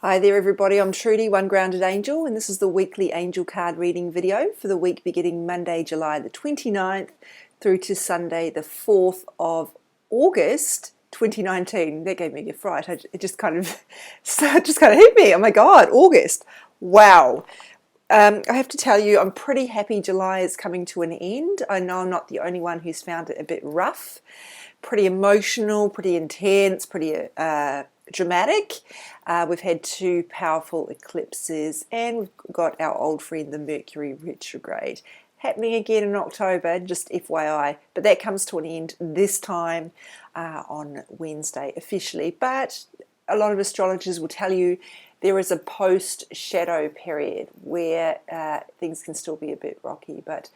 Hi there everybody, I'm Trudy, One Grounded Angel, and this is the weekly angel card reading video for the week beginning Monday, July the 29th through to Sunday the 4th of August 2019. That gave me a fright. It just kind of hit me. Oh my God, August. Wow. I have to tell you, I'm pretty happy July is coming to an end. I know I'm not the only one who's found it a bit rough, pretty emotional, pretty intense, pretty dramatic. We've had two powerful eclipses, and we've got our old friend the Mercury retrograde happening again in October, just FYI. But that comes to an end this time on Wednesday officially. But a lot of astrologers will tell you there is a post-shadow period where things can still be a bit rocky. But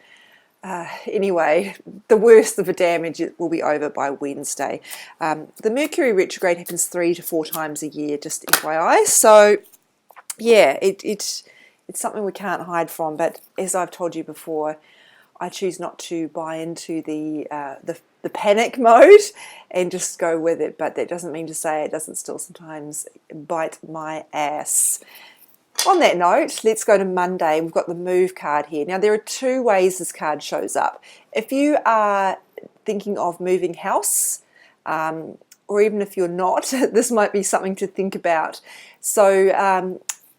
anyway, the worst of the damage will be over by Wednesday. The Mercury retrograde happens 3 to 4 times a year, just FYI. So, yeah, it's something we can't hide from. But as I've told you before, I choose not to buy into the panic mode and just go with it. But that doesn't mean to say it doesn't still sometimes bite my ass. On that note, let's go to Monday. We've got the move card here. Now, there are two ways this card shows up. If you are thinking of moving house, or even if you're not, this might be something to think about. So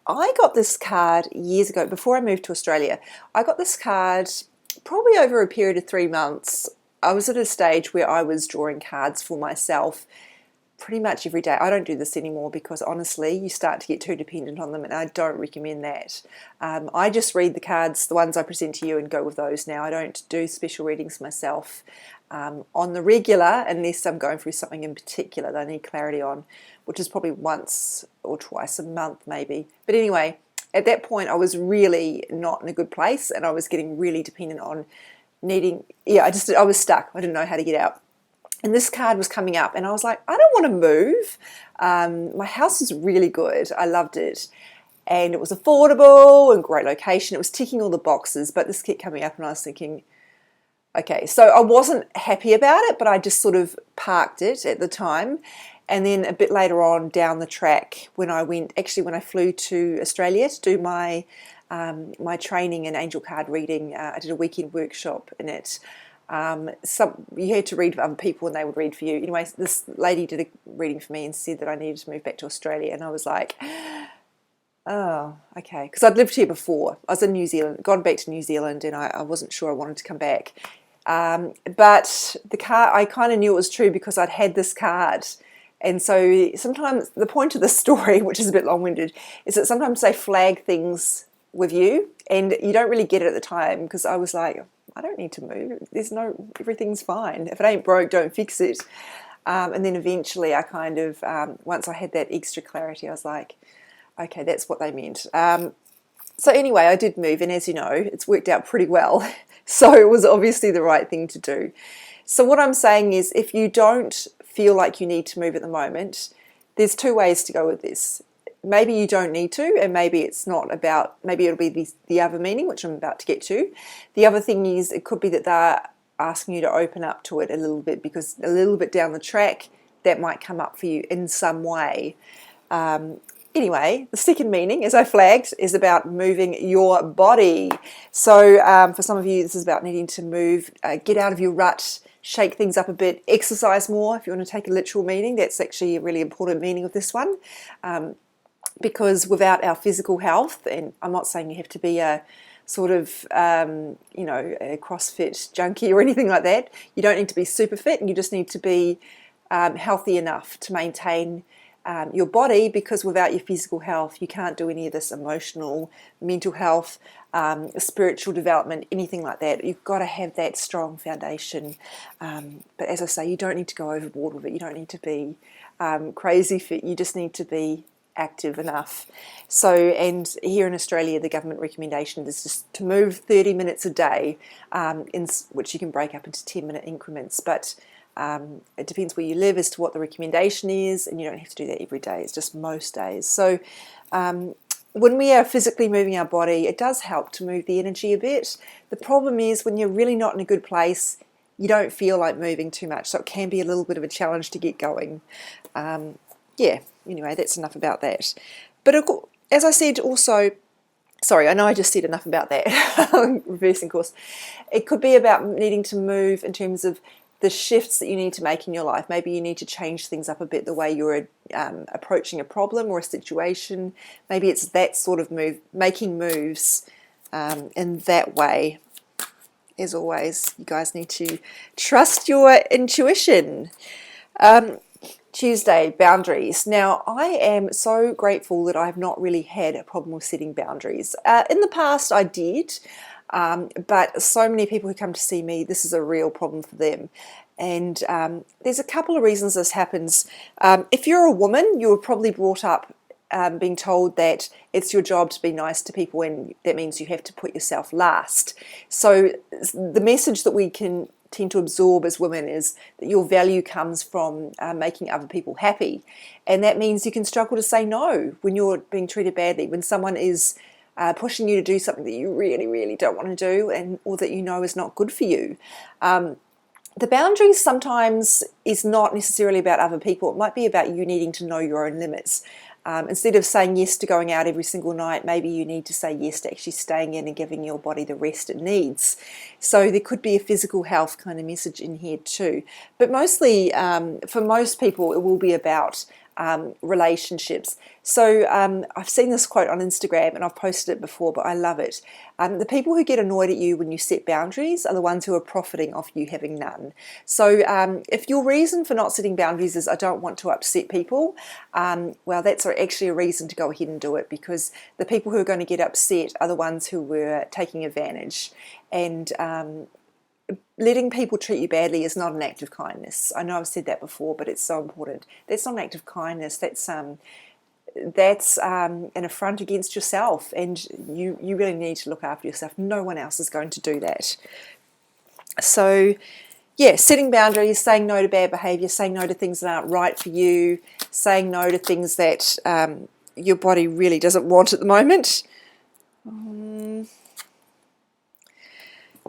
I got this card years ago, before I moved to Australia. I got this card probably over a period of 3 months. I was at a stage where I was drawing cards for myself pretty much every day. I don't do this anymore because honestly you start to get too dependent on them, and I don't recommend that. I just read the cards, the ones I present to you, and go with those now. I don't do special readings myself on the regular unless I'm going through something in particular that I need clarity on, which is probably once or twice a month maybe. But anyway, at that point I was really not in a good place, and I was getting really dependent on needing, I was stuck. I didn't know how to get out. And this card was coming up, and I was like, I don't want to move. My house is really good. I loved it. And it was affordable and great location. It was ticking all the boxes, but this kept coming up, and I was thinking, okay. So I wasn't happy about it, but I just sort of parked it at the time. And then a bit later on down the track, when I flew to Australia to do my training in angel card reading, I did a weekend workshop in it. You had to read for other people and they would read for you. Anyway, this lady did a reading for me and said that I needed to move back to Australia, and I was like, oh, okay, because I'd lived here before. I was in New Zealand, gone back to New Zealand, and I wasn't sure I wanted to come back. But the card, I kind of knew it was true because I'd had this card. And so sometimes the point of the story, which is a bit long-winded, is that sometimes they flag things with you and you don't really get it at the time, because I was like, I don't need to move. Everything's fine. If it ain't broke, don't fix it. And then eventually I kind of, once I had that extra clarity, I was like, okay, that's what they meant. So anyway, I did move, and as you know, it's worked out pretty well. So it was obviously the right thing to do. So what I'm saying is, if you don't feel like you need to move at the moment, there's two ways to go with this. Maybe you don't need to, and maybe it's not about, maybe it'll be the other meaning, which I'm about to get to. The other thing is, it could be that they're asking you to open up to it a little bit, because a little bit down the track, that might come up for you in some way. Anyway, the second meaning, as I flagged, is about moving your body. So for some of you, this is about needing to move, get out of your rut, shake things up a bit, exercise more. If you want to take a literal meaning, that's actually a really important meaning of this one. Because without our physical health, and I'm not saying you have to be a sort of, a CrossFit junkie or anything like that. You don't need to be super fit, and you just need to be healthy enough to maintain your body, because without your physical health, you can't do any of this emotional, mental health, spiritual development, anything like that. You've got to have that strong foundation. But as I say, you don't need to go overboard with it. You don't need to be crazy fit. You just need to be active enough. So, and here in Australia, the government recommendation is just to move 30 minutes a day, which you can break up into 10-minute increments. But it depends where you live as to what the recommendation is, and you don't have to do that every day. It's just most days. So when we are physically moving our body, it does help to move the energy a bit. The problem is when you're really not in a good place, you don't feel like moving too much. So it can be a little bit of a challenge to get going. Yeah, anyway, that's enough about that. But as I said also, sorry, I know I just said enough about that, reversing course. It could be about needing to move in terms of the shifts that you need to make in your life. Maybe you need to change things up a bit, the way you're approaching a problem or a situation. Maybe it's that sort of move, making moves in that way. As always, you guys need to trust your intuition. Tuesday, boundaries. Now, I am so grateful that I have not really had a problem with setting boundaries. In the past, I did, but so many people who come to see me, this is a real problem for them. And there's a couple of reasons this happens. If you're a woman, you were probably brought up being told that it's your job to be nice to people, and that means you have to put yourself last. So the message that we can tend to absorb as women is that your value comes from making other people happy, and that means you can struggle to say no when you're being treated badly, when someone is pushing you to do something that you really, really don't want to do, and or that you know is not good for you. The boundaries sometimes is not necessarily about other people. It might be about you needing to know your own limits. Instead of saying yes to going out every single night, maybe you need to say yes to actually staying in and giving your body the rest it needs. So there could be a physical health kind of message in here too. But mostly, for most people, it will be about relationships. So I've seen this quote on Instagram, and I've posted it before, but I love it. The people who get annoyed at you when you set boundaries are the ones who are profiting off you having none. So if your reason for not setting boundaries is I don't want to upset people, well, that's actually a reason to go ahead and do it, because the people who are going to get upset are the ones who were taking advantage. And letting people treat you badly is not an act of kindness. I know I've said that before, but it's so important. That's not an act of kindness. That's an affront against yourself, and you really need to look after yourself. No one else is going to do that. So, yeah, setting boundaries, saying no to bad behaviour, saying no to things that aren't right for you, saying no to things that your body really doesn't want at the moment.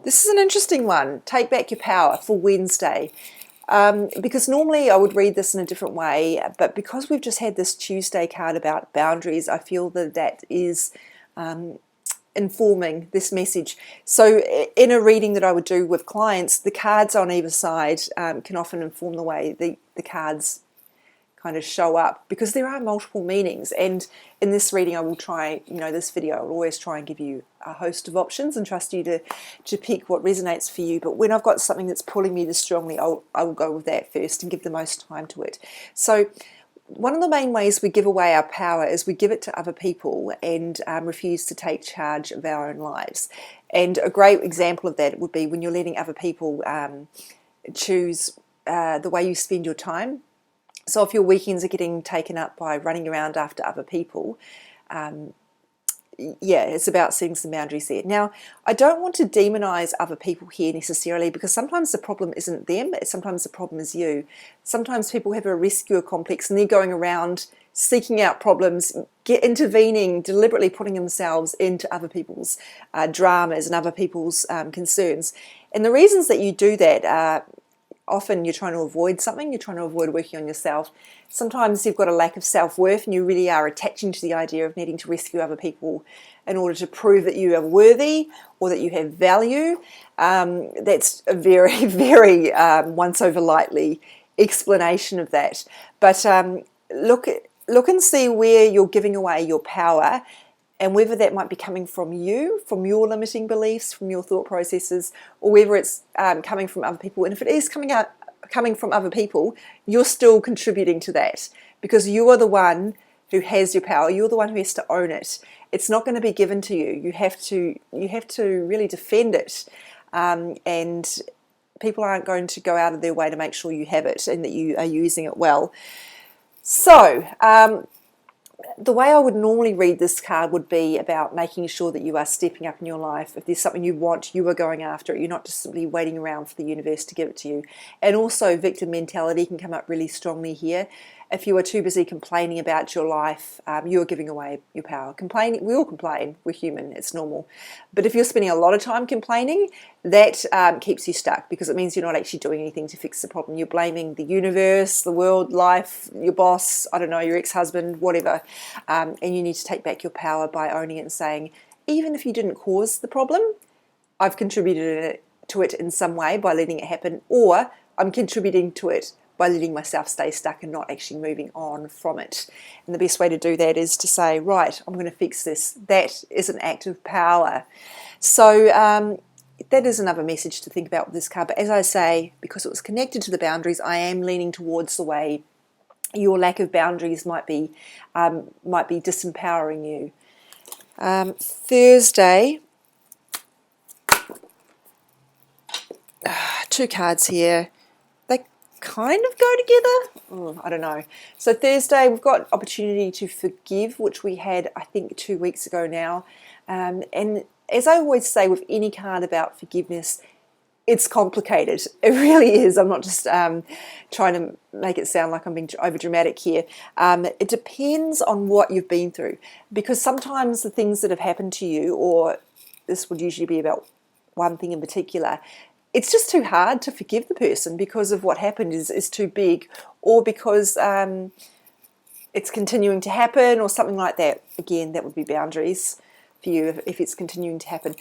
This is an interesting one. Take back your power for Wednesday. Because normally I would read this in a different way, but because we've just had this Tuesday card about boundaries, I feel that that is informing this message. So in a reading that I would do with clients, the cards on either side can often inform the way the cards kind of show up, because there are multiple meanings. And in this reading, I will try, this video, I'll always try and give you a host of options and trust you to pick what resonates for you. But when I've got something that's pulling me this strongly, I will go with that first and give the most time to it. So one of the main ways we give away our power is we give it to other people and refuse to take charge of our own lives. And a great example of that would be when you're letting other people choose the way you spend your time. So if your weekends are getting taken up by running around after other people, it's about setting some boundaries there. Now, I don't want to demonize other people here necessarily, because sometimes the problem isn't them, sometimes the problem is you. Sometimes people have a rescuer complex and they're going around seeking out problems, intervening, deliberately putting themselves into other people's dramas and other people's concerns. And the reasons that you do that are often you're trying to avoid something, you're trying to avoid working on yourself. Sometimes you've got a lack of self-worth and you really are attaching to the idea of needing to rescue other people in order to prove that you are worthy or that you have value. That's a very, very once over lightly explanation of that. But look and see where you're giving away your power, and whether that might be coming from you, from your limiting beliefs, from your thought processes, or whether it's coming from other people. And if it is coming from other people, you're still contributing to that, because you are the one who has your power. You're the one who has to own it. It's not going to be given to you. You have to really defend it, and people aren't going to go out of their way to make sure you have it and that you are using it well. So, the way I would normally read this card would be about making sure that you are stepping up in your life. If there's something you want, you are going after it. You're not just simply waiting around for the universe to give it to you. And also victim mentality can come up really strongly here. If you are too busy complaining about your life, you are giving away your power. Complaining, we all complain, we're human, it's normal. But if you're spending a lot of time complaining, that keeps you stuck, because it means you're not actually doing anything to fix the problem. You're blaming the universe, the world, life, your boss, I don't know, your ex-husband, whatever. And you need to take back your power by owning it and saying, even if you didn't cause the problem, I've contributed to it in some way by letting it happen, or I'm contributing to it by letting myself stay stuck and not actually moving on from it. And the best way to do that is to say, right, I'm going to fix this. That is an act of power. So that is another message to think about with this card. But as I say, because it was connected to the boundaries, I am leaning towards the way your lack of boundaries might be disempowering you. Thursday, two cards here. They kind of go together. I don't know. So Thursday, we've got opportunity to forgive, which we had, I think, 2 weeks ago now. And as I always say with any card about forgiveness, it's complicated. It really is. I'm not just trying to make it sound like I'm being over dramatic here. It depends on what you've been through, because sometimes the things that have happened to you, or this would usually be about one thing in particular, it's just too hard to forgive the person because of what happened is too big, or because it's continuing to happen or something like that. Again, that would be boundaries for you if it's continuing to happen.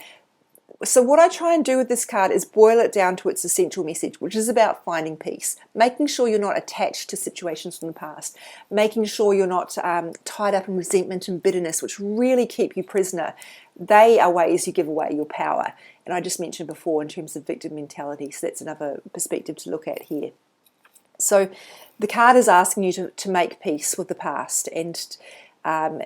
So what I try and do with this card is boil it down to its essential message, which is about finding peace, making sure you're not attached to situations from the past, making sure you're not tied up in resentment and bitterness, which really keep you prisoner. They are ways you give away your power. And I just mentioned before in terms of victim mentality, so that's another perspective to look at here. So the card is asking you to make peace with the past, and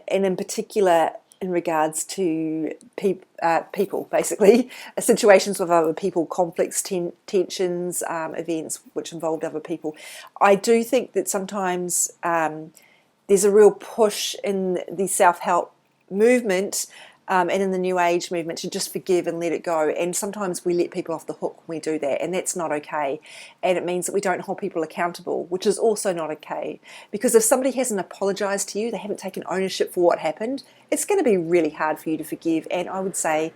in particular, in regards to people, basically, situations with other people, conflicts, tensions, events which involved other people. I do think that sometimes there's a real push in the self-help movement and in the New Age movement to just forgive and let it go. And sometimes we let people off the hook when we do that, and that's not okay. And it means that we don't hold people accountable, which is also not okay. Because if somebody hasn't apologized to you, they haven't taken ownership for what happened, it's going to be really hard for you to forgive. And I would say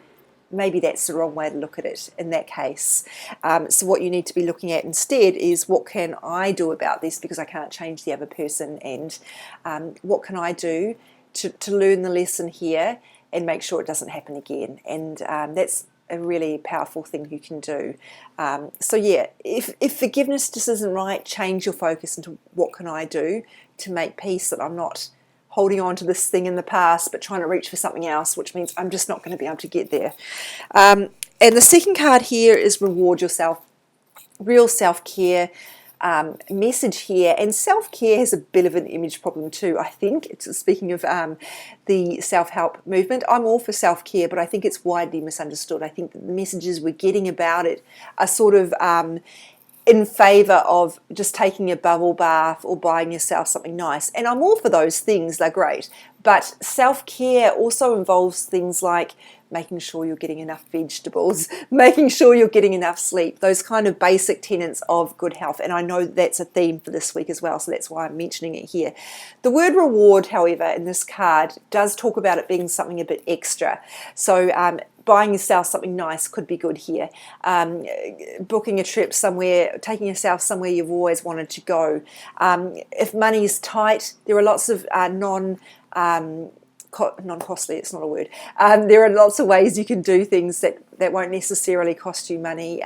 maybe that's the wrong way to look at it in that case. So what you need to be looking at instead is, what can I do about this, because I can't change the other person, and what can I do to learn the lesson here and make sure it doesn't happen again. And that's a really powerful thing you can do. So yeah, if forgiveness just isn't right, change your focus into what can I do to make peace, that I'm not holding on to this thing in the past but trying to reach for something else, which means I'm just not going to be able to get there. And the second card here is reward yourself. Real self-care message here, and self-care has a bit of an image problem too, I think. Speaking of the self-help movement, I'm all for self-care, but I think it's widely misunderstood. I think that the messages we're getting about it are sort of in favour of just taking a bubble bath or buying yourself something nice, and I'm all for those things, they're great. But self-care also involves things like making sure you're getting enough vegetables, making sure you're getting enough sleep, those kind of basic tenets of good health. And I know that's a theme for this week as well, so that's why I'm mentioning it here. The word reward, however, in this card does talk about it being something a bit extra. So buying yourself something nice could be good here. Booking a trip somewhere, taking yourself somewhere you've always wanted to go. If money is tight, there are lots of non-costly, it's not a word. There are lots of ways you can do things that won't necessarily cost you money.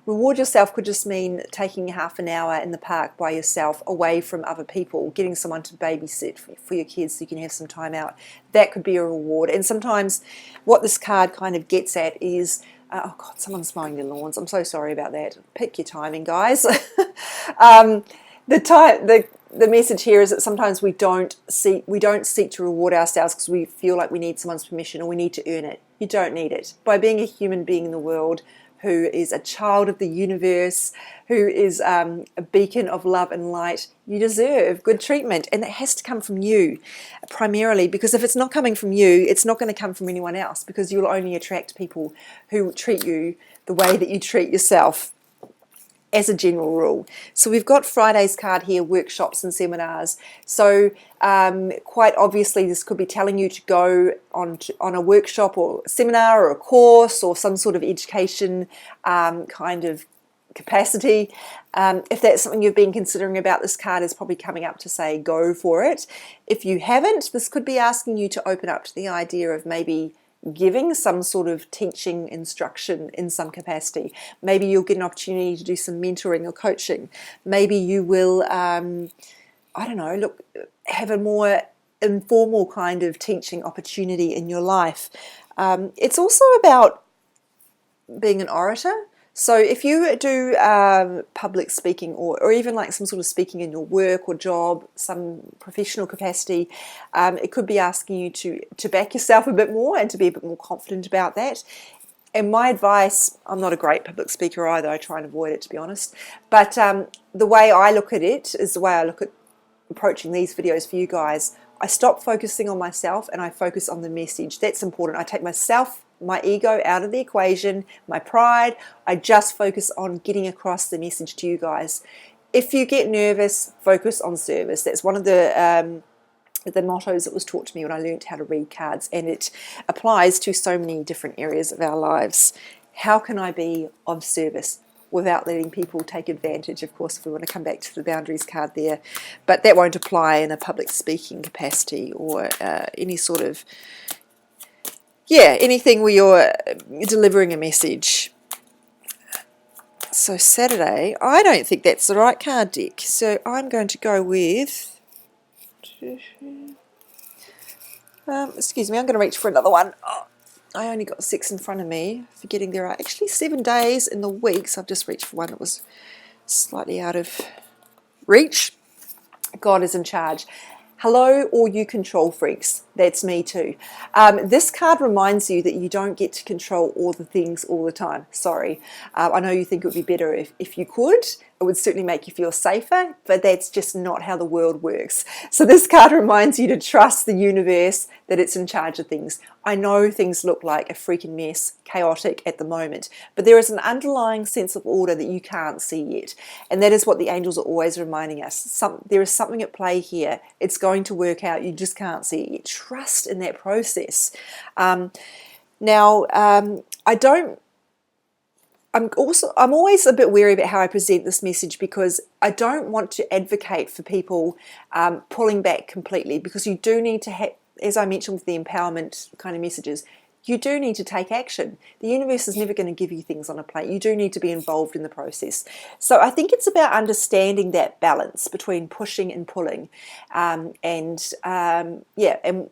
Reward yourself could just mean taking half an hour in the park by yourself, away from other people, getting someone to babysit for your kids so you can have some time out. That could be a reward. And sometimes what this card kind of gets at is, oh God, someone's mowing their lawns. I'm so sorry about that. Pick your timing, guys. The message here is that sometimes we don't seek to reward ourselves because we feel like we need someone's permission or we need to earn it. You don't need it. By being a human being in the world who is a child of the universe, who is a beacon of love and light, you deserve good treatment, and it has to come from you primarily, because if it's not coming from you, it's not going to come from anyone else, because you'll only attract people who treat you the way that you treat yourself. as a general rule. So we've got Friday's card here, workshops and seminars. So quite obviously this could be telling you to go on a workshop or seminar or a course or some sort of education kind of capacity. If that's something you've been considering about, this card is probably coming up to say go for it. If you haven't, this could be asking you to open up to the idea of maybe giving some sort of teaching instruction in some capacity. Maybe you'll get an opportunity to do some mentoring or coaching. Maybe you will, I don't know, have a more informal kind of teaching opportunity in your life. It's also about being an orator. So if you do public speaking or even like some sort of speaking in your work or job, some professional capacity, it could be asking you to back yourself a bit more and to be a bit more confident about that. And my advice, I'm not a great public speaker either, I try and avoid it to be honest, but the way I look at it is the way I look at approaching these videos for you guys. I stop focusing on myself and I focus on the message. That's important. I take my ego out of the equation, my pride. I just focus on getting across the message to you guys. If you get nervous, focus on service. That's one of the mottos that was taught to me when I learned how to read cards, and it applies to so many different areas of our lives. How can I be of service without letting people take advantage? Of course, if we want to come back to the boundaries card there, but that won't apply in a public speaking capacity or any sort of anything where you're delivering a message. So Saturday, I don't think that's the right card deck. So I'm going to go with, excuse me, I'm going to reach for another one. Oh, I only got 6 in front of me, forgetting there are actually 7 days in the week. So I've just reached for one that was slightly out of reach. God is in charge. Hello, all you control freaks. That's me too. This card reminds you that you don't get to control all the things all the time. Sorry. I know you think it would be better if you could. It would certainly make you feel safer, but that's just not how the world works. So this card reminds you to trust the universe, that it's in charge of things. I know things look like a freaking mess, chaotic at the moment, but there is an underlying sense of order that you can't see yet. And that is what the angels are always reminding us. There is something at play here. It's going to work out. You just can't see it yet. Trust in that process. I'm always a bit wary about how I present this message, because I don't want to advocate for people pulling back completely, because you do need to have, as I mentioned with the empowerment kind of messages, you do need to take action. The universe is never going to give you things on a plate. You do need to be involved in the process. So I think it's about understanding that balance between pushing and pulling, and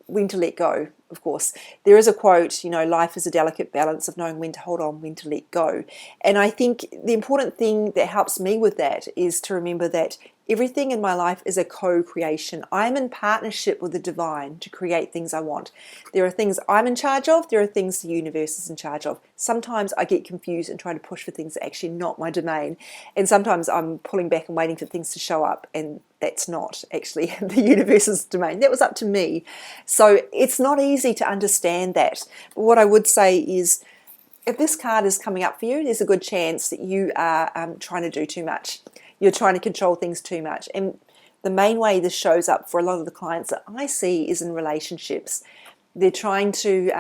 when to let go. Of course, there is a quote, life is a delicate balance of knowing when to hold on, when to let go. And I think the important thing that helps me with that is to remember that everything in my life is a co-creation. I'm in partnership with the divine to create things I want. There are things I'm in charge of. There are things the universe is in charge of. Sometimes I get confused and try to push for things that are actually not my domain. And sometimes I'm pulling back and waiting for things to show up, and that's not actually the universe's domain. That was up to me. So it's not easy to understand that. But what I would say is, if this card is coming up for you, there's a good chance that you are trying to do too much. You're trying to control things too much. And the main way this shows up for a lot of the clients that I see is in relationships. They're trying to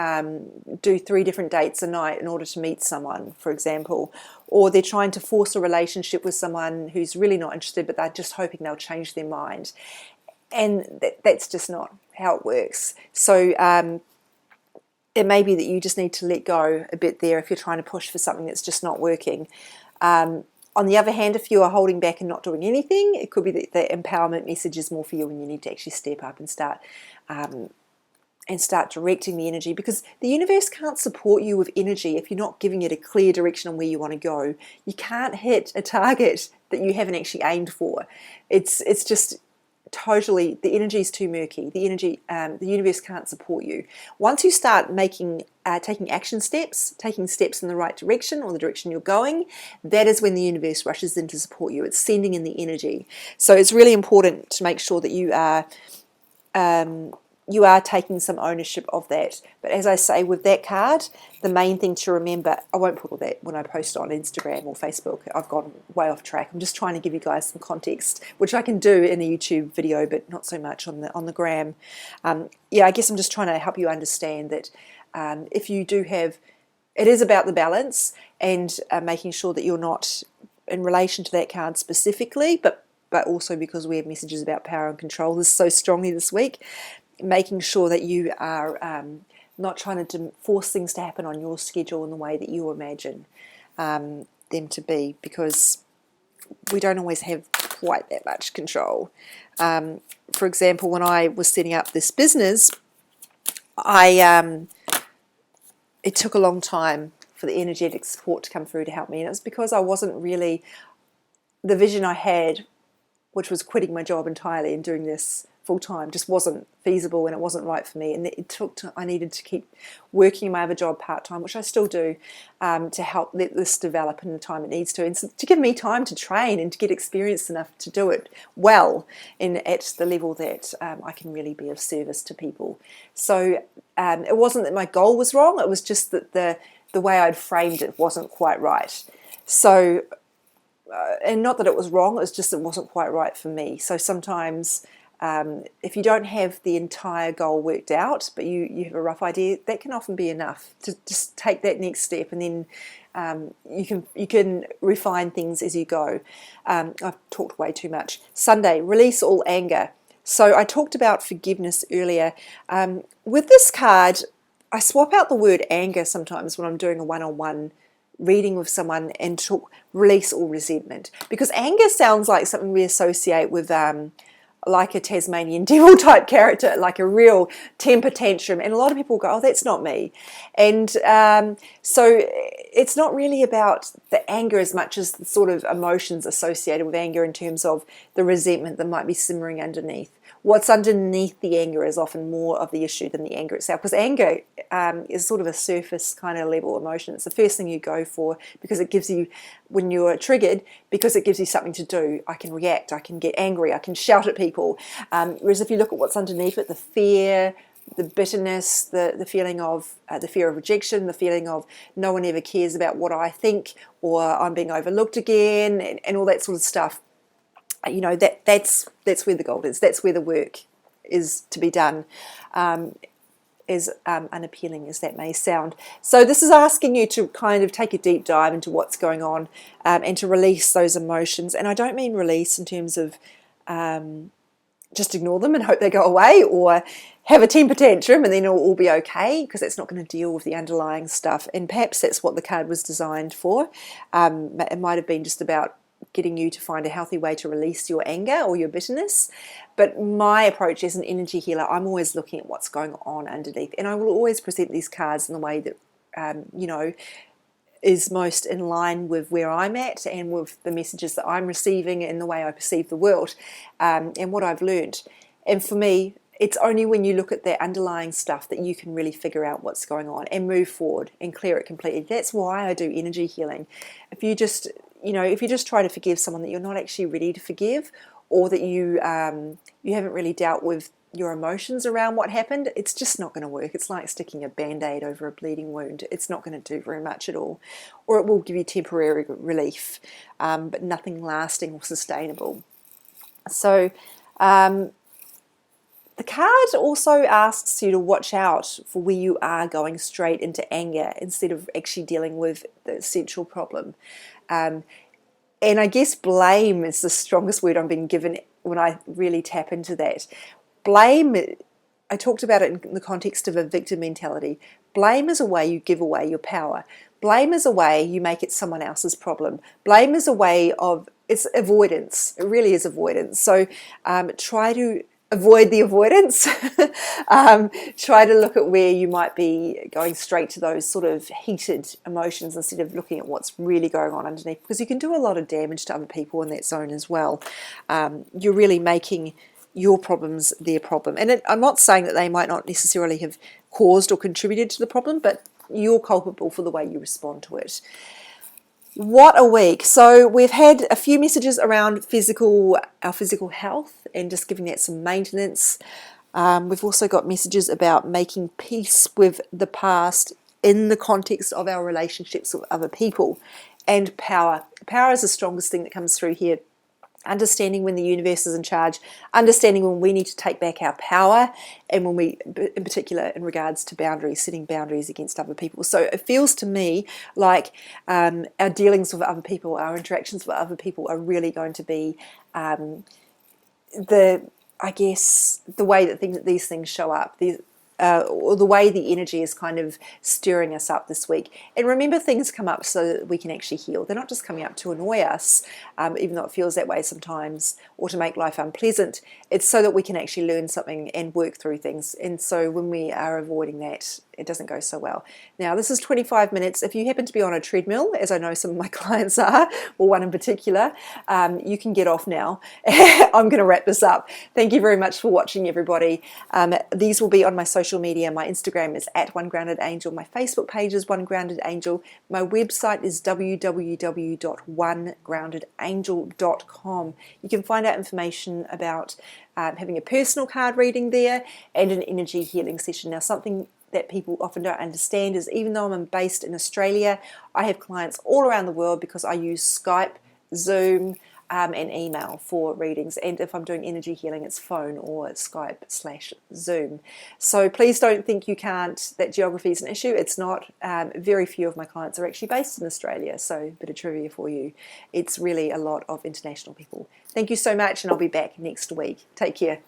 do 3 different dates a night in order to meet someone, for example, or they're trying to force a relationship with someone who's really not interested, but they're just hoping they'll change their mind. And that's just not how it works. So it may be that you just need to let go a bit there if you're trying to push for something that's just not working. On the other hand, if you are holding back and not doing anything, it could be that the empowerment message is more for you, and you need to actually step up and start directing the energy, because the universe can't support you with energy if you're not giving it a clear direction on where you want to go. You can't hit a target that you haven't actually aimed for. It's just totally, the energy is too murky. The universe can't support you. Once you start taking action steps, taking steps in the right direction or the direction you're going, that is when the universe rushes in to support you. It's sending in the energy. So it's really important to make sure that you are you are taking some ownership of that. But as I say, with that card, the main thing to remember, I won't put all that when I post on Instagram or Facebook. I've gone way off track. I'm just trying to give you guys some context, which I can do in a YouTube video, but not so much on the gram. Yeah, I guess I'm just trying to help you understand that if you do have, it is about the balance and making sure that you're not in relation to that card specifically, but also because we have messages about power and control this so strongly this week, making sure that you are not trying to force things to happen on your schedule in the way that you imagine them to be, because we don't always have quite that much control. For example, when I was setting up this business, it took a long time for the energetic support to come through to help me, and it was because I wasn't really, the vision I had, which was quitting my job entirely and doing this full time, just wasn't feasible, and it wasn't right for me. And I needed to keep working my other job part time, which I still do, to help let this develop in the time it needs to, and so to give me time to train and to get experienced enough to do it well and at the level that I can really be of service to people. So it wasn't that my goal was wrong; it was just that the way I'd framed it wasn't quite right. So. And not that it was wrong, it was just it wasn't quite right for me. So sometimes if you don't have the entire goal worked out, but you have a rough idea, that can often be enough to just take that next step, and then you can refine things as you go. I've talked way too much. Sunday, release all anger. So I talked about forgiveness earlier. With this card, I swap out the word anger sometimes when I'm doing a one-on-one reading with someone and release all resentment, because anger sounds like something we associate with like a Tasmanian devil type character, like a real temper tantrum, and a lot of people go, oh, that's not me. And so it's not really about the anger as much as the sort of emotions associated with anger in terms of the resentment that might be simmering underneath. What's underneath the anger is often more of the issue than the anger itself, because anger is sort of a surface kind of level emotion. It's the first thing you go for because it gives you, when you're triggered, because it gives you something to do. I can react, I can get angry, I can shout at people. Whereas if you look at what's underneath it, the fear, the bitterness, the feeling of the fear of rejection, the feeling of no one ever cares about what I think, or I'm being overlooked again, and all that sort of stuff. You know, that's where the gold is. That's where the work is to be done, as unappealing as that may sound. So this is asking you to kind of take a deep dive into what's going on, and to release those emotions. And I don't mean release in terms of just ignore them and hope they go away, or have a temper tantrum and then it'll all be okay, because that's not going to deal with the underlying stuff. And perhaps that's what the card was designed for. It might have been just about getting you to find a healthy way to release your anger or your bitterness. But my approach as an energy healer, I'm always looking at what's going on underneath, and I will always present these cards in the way that you know, is most in line with where I'm at and with the messages that I'm receiving and the way I perceive the world, and what I've learned. And for me, it's only when you look at the underlying stuff that you can really figure out what's going on and move forward and clear it completely. That's why I do energy healing. If you just try to forgive someone that you're not actually ready to forgive, or that you haven't really dealt with your emotions around what happened, it's just not going to work. It's like sticking a band-aid over a bleeding wound. It's not going to do very much at all. Or it will give you temporary relief, but nothing lasting or sustainable. So the card also asks you to watch out for where you are going straight into anger instead of actually dealing with the central problem. And I guess blame is the strongest word I'm being given when I really tap into that. Blame, I talked about it in the context of a victim mentality. Blame is a way you give away your power. Blame is a way you make it someone else's problem. Blame is a way of, it's avoidance. It really is avoidance. So try to avoid the avoidance. Try to look at where you might be going straight to those sort of heated emotions instead of looking at what's really going on underneath, because you can do a lot of damage to other people in that zone as well. You're really making your problems their problem. And I'm not saying that they might not necessarily have caused or contributed to the problem, but you're culpable for the way you respond to it. What a week. So we've had a few messages around our physical health and just giving that some maintenance. We've also got messages about making peace with the past in the context of our relationships with other people, and power. Power is the strongest thing that comes through here. Understanding when the universe is in charge, understanding when we need to take back our power, and when we, in particular, in regards to boundaries, setting boundaries against other people. So it feels to me like our dealings with other people, our interactions with other people are really going to be I guess, the way that these things show up. Or the way the energy is kind of stirring us up this week. And remember, things come up so that we can actually heal. They're not just coming up to annoy us, even though it feels that way sometimes, or to make life unpleasant. It's so that we can actually learn something and work through things. And so when we are avoiding that, it doesn't go so well. Now, this is 25 minutes. If you happen to be on a treadmill, as I know some of my clients are, or one in particular, you can get off now. I'm going to wrap this up. Thank you very much for watching, everybody. These will be on my social media. My Instagram is @OneGroundedAngel. My Facebook page is One Grounded Angel. My website is www.onegroundedangel.com. You can find out information about having a personal card reading there and an energy healing session. Now, something that people often don't understand is, even though I'm based in Australia, I have clients all around the world because I use Skype, Zoom, and email for readings. And if I'm doing energy healing, it's phone or Skype/Zoom. So please don't think that geography is an issue. It's not. Very few of my clients are actually based in Australia. So a bit of trivia for you. It's really a lot of international people. Thank you so much, and I'll be back next week. Take care.